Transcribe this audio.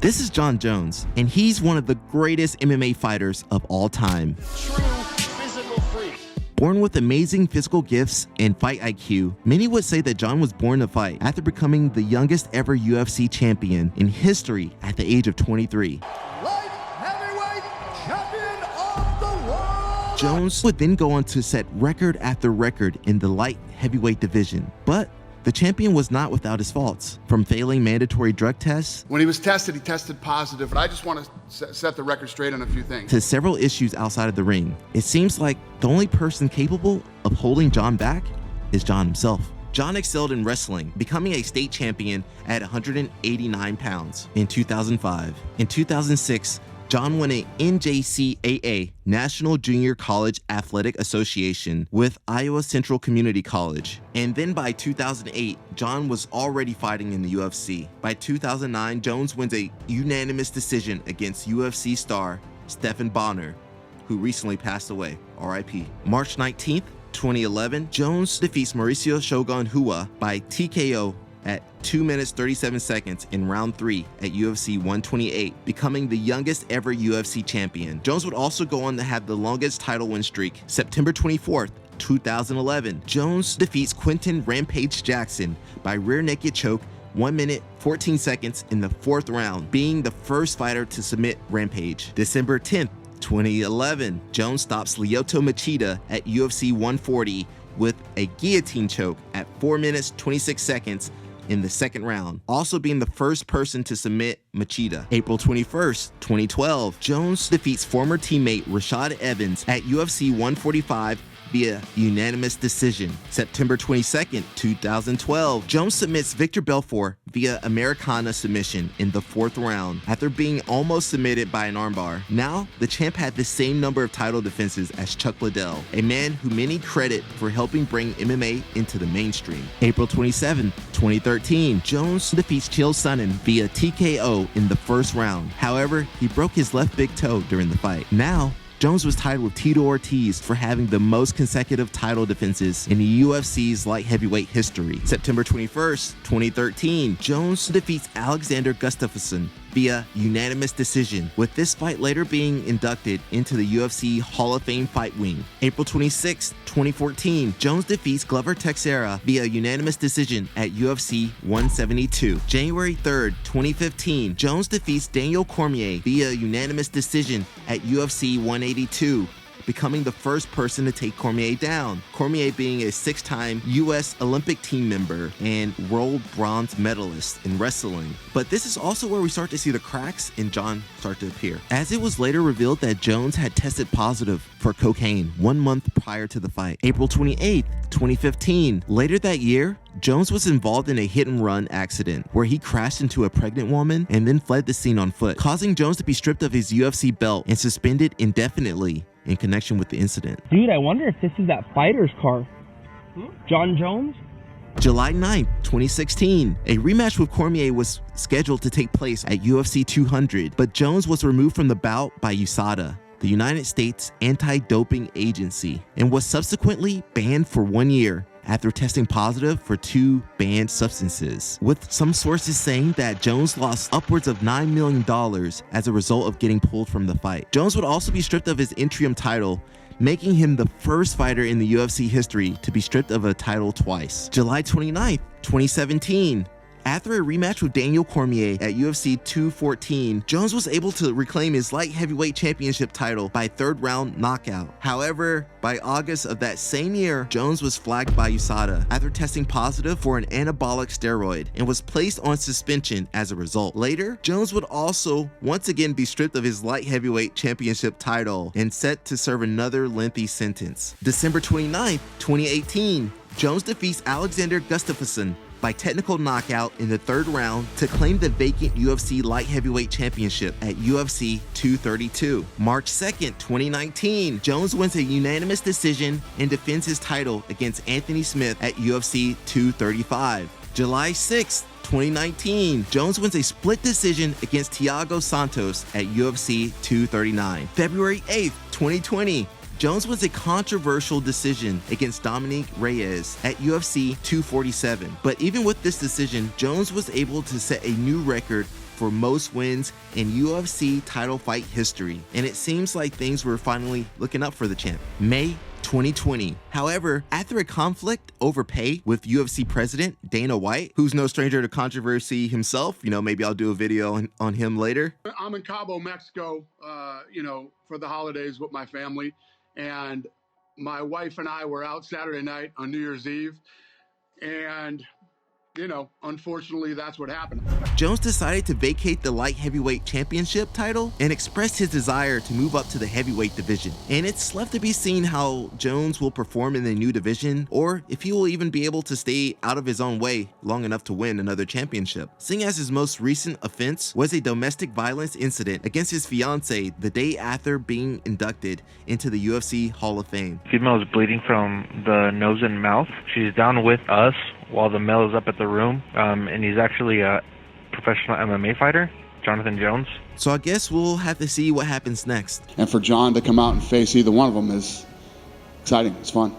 This is Jon Jones, and he's one of the greatest MMA fighters of all time. True physical freak. Born with amazing physical gifts and fight IQ, many would say that Jon was born to fight after becoming the youngest ever UFC champion in history at the age of 23. Light heavyweight champion of the world! Jones would then go on to set record after record in the light heavyweight division, but the champion was not without his faults. From failing mandatory drug tests When he was tested, he tested positive, but I just want to set the record straight on a few things. to several issues outside of the ring, it seems like the only person capable of holding Jon back is Jon himself. Jon excelled in wrestling, becoming a state champion at 189 pounds in 2005. In 2006, Jon won an NJCAA, National Junior College Athletic Association, with Iowa Central Community College. And then by 2008, Jon was already fighting in the UFC. By 2009, Jones wins a unanimous decision against UFC star Stephan Bonnar, who recently passed away, RIP. March 19th, 2011, Jones defeats Mauricio Shogun Rua by TKO at 2 minutes 37 seconds in round 3 at UFC 128, becoming the youngest ever UFC champion. Jones would also go on to have the longest title win streak. September 24th, 2011, Jones defeats Quinton Rampage Jackson by rear naked choke 1 minute 14 seconds in the 4th round, being the first fighter to submit Rampage. December 10th, 2011, Jones stops Lyoto Machida at UFC 140 with a guillotine choke at 4 minutes 26 seconds in the 2nd round, also being the first person to submit Machida. April 21st, 2012, Jones defeats former teammate Rashad Evans at UFC 145 via unanimous decision. September 22nd, 2012, Jones submits Victor Belfort via Americana submission in the 4th round after being almost submitted by an armbar. Now, the champ had the same number of title defenses as Chuck Liddell, a man who many credit for helping bring MMA into the mainstream. April 27, 2013, Jones defeats Chael Sonnen via TKO in the 1st round. However, he broke his left big toe during the fight. Now, Jones was tied with Tito Ortiz for having the most consecutive title defenses in the UFC's light heavyweight history. September 21st, 2013, Jones defeats Alexander Gustafsson via unanimous decision, with this fight later being inducted into the UFC Hall of Fame fight wing. April 26, 2014, Jones defeats Glover Teixeira via unanimous decision at UFC 172. January 3rd, 2015, Jones defeats Daniel Cormier via unanimous decision at UFC 182, becoming the first person to take Cormier down. Cormier being a 6-time U.S. Olympic team member and world bronze medalist in wrestling. But this is also where we start to see the cracks in Jon start to appear, as it was later revealed that Jones had tested positive for cocaine 1 month prior to the fight. April 28th, 2015. Later that year, Jones was involved in a hit-and-run accident where he crashed into a pregnant woman and then fled the scene on foot, causing Jones to be stripped of his UFC belt and suspended indefinitely in connection with the incident. Dude, I wonder if this is that fighter's car. Jon Jones? July 9th, 2016, a rematch with Cormier was scheduled to take place at UFC 200, but Jones was removed from the bout by USADA, the United States Anti-Doping Agency, and was subsequently banned for 1 year after testing positive for 2 banned substances, with some sources saying that Jones lost upwards of $9 million as a result of getting pulled from the fight. Jones would also be stripped of his interim title, making him the first fighter in the UFC history to be stripped of a title twice. July 29th, 2017. After a rematch with Daniel Cormier at UFC 214, Jones was able to reclaim his light heavyweight championship title by 3rd round knockout. However, by August of that same year, Jones was flagged by USADA after testing positive for an anabolic steroid and was placed on suspension as a result. Later, Jones would also once again be stripped of his light heavyweight championship title and set to serve another lengthy sentence. December 29th, 2018, Jones defeats Alexander Gustafsson by technical knockout in the 3rd round to claim the vacant UFC light heavyweight championship at UFC 232. March 2nd, 2019, Jones wins a unanimous decision and defends his title against Anthony Smith at UFC 235. July 6th, 2019, Jones wins a split decision against Thiago Santos at UFC 239. February 8th, 2020, Jones wins a controversial decision against Dominic Reyes at UFC 247. But even with this decision, Jones was able to set a new record for most wins in UFC title fight history, and it seems like things were finally looking up for the champ. May 2020. However, after a conflict over pay with UFC president Dana White, who's no stranger to controversy himself, maybe I'll do a video on him later. I'm in Cabo, Mexico, for the holidays with my family, and my wife and I were out Saturday night on New Year's Eve, and unfortunately, that's what happened. Jones decided to vacate the light heavyweight championship title and expressed his desire to move up to the heavyweight division. And it's left to be seen how Jones will perform in the new division, or if he will even be able to stay out of his own way long enough to win another championship. Seeing as his most recent offense was a domestic violence incident against his fiancée the day after being inducted into the UFC Hall of Fame. Female is bleeding from the nose and mouth. She's down with us while the male is up at the room, and he's actually a professional MMA fighter, Jonathan Jones. So I guess we'll have to see what happens next. And for John to come out and face either one of them is exciting. It's fun.